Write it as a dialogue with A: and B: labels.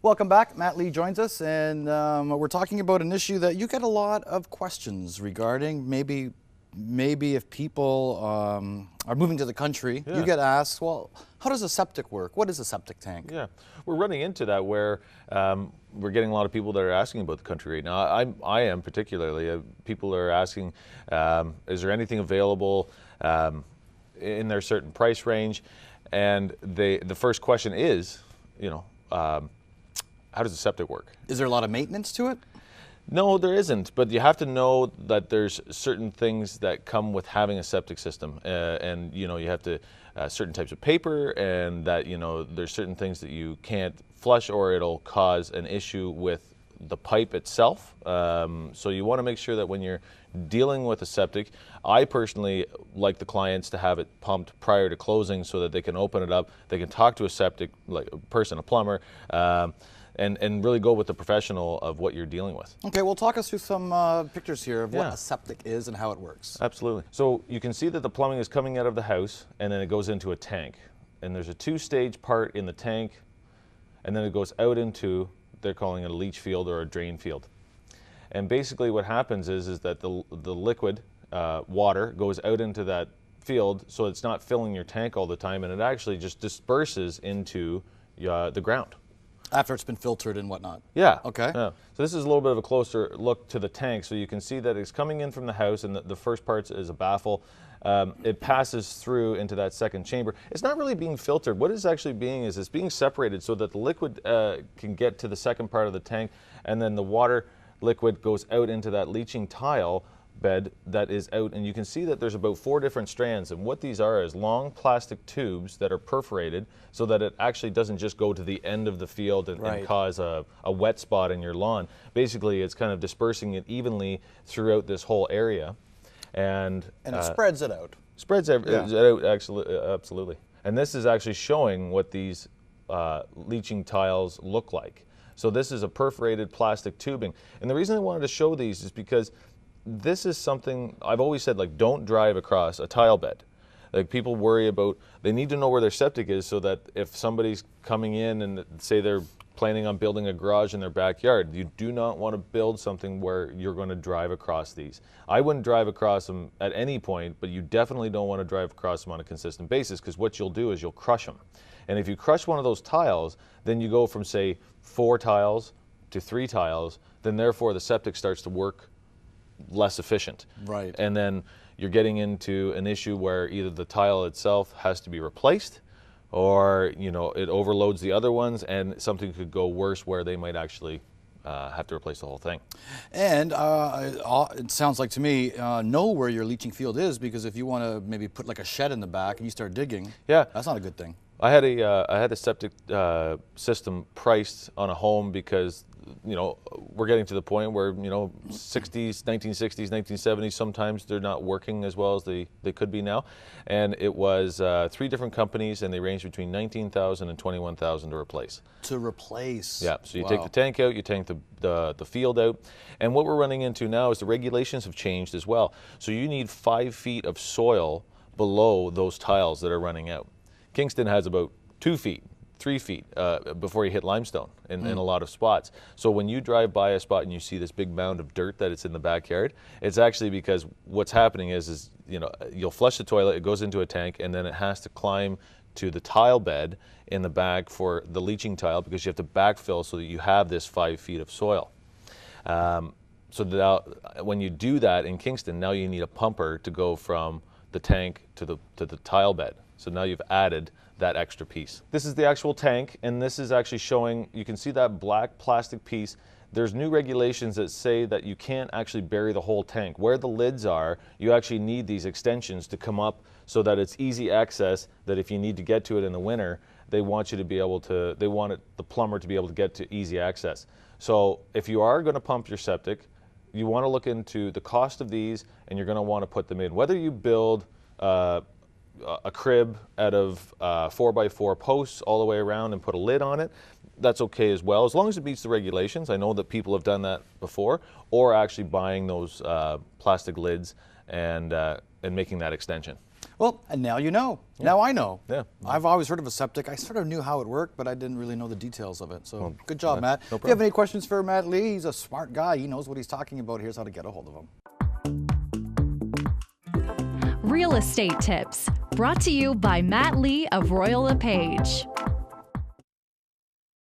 A: Welcome back. Matt Lee joins us, and we're talking about an issue that you get a lot of questions regarding. Maybe if people are moving to the country, you get asked, well, how does a septic work? What is a septic tank?
B: Yeah, we're running into that where we're getting a lot of people that are asking about the country right now. I am particularly. People are asking, is there anything available in their certain price range? And the first question is, how does a septic work? Is
A: there a lot of maintenance to it?
B: No, there isn't, but you have to know that there's certain things that come with having a septic system, and you have to certain types of paper, and that there's certain things that you can't flush or it'll cause an issue with the pipe itself. So you want to make sure that when you're dealing with a septic, I personally like the clients to have it pumped prior to closing so that they can open it up, they can talk to a septic like a person, a plumber, and really go with the professional of what you're dealing with.
A: Okay, well, talk us through some pictures here of what a septic is and how it works.
B: Absolutely. So you can see that the plumbing is coming out of the house, and then it goes into a tank. And there's a two-stage part in the tank, and then it goes out into, they're calling it a leach field or a drain field. And basically what happens is that the liquid water goes out into that field, so it's not filling your tank all the time, and it actually just disperses into the ground.
A: After it's been filtered and whatnot.
B: Yeah.
A: Okay.
B: Yeah. So this is a little bit of a closer look to the tank. So you can see that it's coming in from the house, and the first part is a baffle. It passes through into that second chamber. It's not really being filtered. What it's actually being is it's being separated so that the liquid can get to the second part of the tank, and then the water liquid goes out into that leaching tile bed that is out, and you can see that there's about 4 different strands, and what these are is long plastic tubes that are perforated so that it actually doesn't just go to the end of the field and cause a wet spot in your lawn. Basically, it's kind of dispersing it evenly throughout this whole area, and
A: it spreads it out.
B: Spreads it out, absolutely. And this is actually showing what these leaching tiles look like. So this is a perforated plastic tubing, and the reason I wanted to show these is because this is something I've always said, like, don't drive across a tile bed. Like, people worry about, they need to know where their septic is so that if somebody's coming in and say they're planning on building a garage in their backyard, you do not want to build something where you're going to drive across these. I wouldn't drive across them at any point, but you definitely don't want to drive across them on a consistent basis, because what you'll do is you'll crush them. And if you crush one of those tiles, then you go from, say, 4 tiles to 3 tiles, then therefore the septic starts to work less efficient.
A: Right.
B: And then you're getting into an issue where either the tile itself has to be replaced, or it overloads the other ones, and something could go worse where they might actually have to replace the whole thing.
A: And it sounds like to me, know where your leaching field is, because if you want to maybe put like a shed in the back and you start digging, that's not a good thing.
B: I had a septic system priced on a home because we're getting to the point where 60s, 1960s, 1970s, sometimes they're not working as well as they could be now, and it was 3 different companies, and they ranged between $19,000 and $21,000 to replace.
A: To replace.
B: Yeah. So you take the tank out, you take the field out, and what we're running into now is the regulations have changed as well. So you need 5 feet of soil below those tiles that are running out. Kingston has about 2 feet, 3 feet before you hit limestone in a lot of spots. So when you drive by a spot and you see this big mound of dirt that it's in the backyard, it's actually because what's happening is you'll flush the toilet, it goes into a tank, and then it has to climb to the tile bed in the back for the leaching tile, because you have to backfill so that you have this 5 feet of soil. So now, when you do that in Kingston, now you need a pumper to go from the tank to the tile bed. So now you've added that extra piece. This is the actual tank, and this is actually showing, you can see that black plastic piece. There's new regulations that say that you can't actually bury the whole tank. Where the lids are, you actually need these extensions to come up so that it's easy access, that if you need to get to it in the winter, they want you to be able to, they want the plumber to be able to get to easy access. So if you are going to pump your septic, you want to look into the cost of these, and you're going to want to put them in. Whether you build a crib out of 4x4 posts all the way around and put a lid on it, that's okay as well, as long as it meets the regulations. I know that people have done that before, or actually buying those plastic lids and making that extension.
A: Well, and now you know. Now I know.
B: Yeah.
A: I've always heard of a septic. I sort of knew how it worked, but I didn't really know the details of it. So good job, Matt.
B: no
A: If you have any questions for Matt Lee, he's a smart guy. He knows what he's talking about. Here's how to get a hold of him.
C: Real estate tips brought to you by Matt Lee of Royal LePage.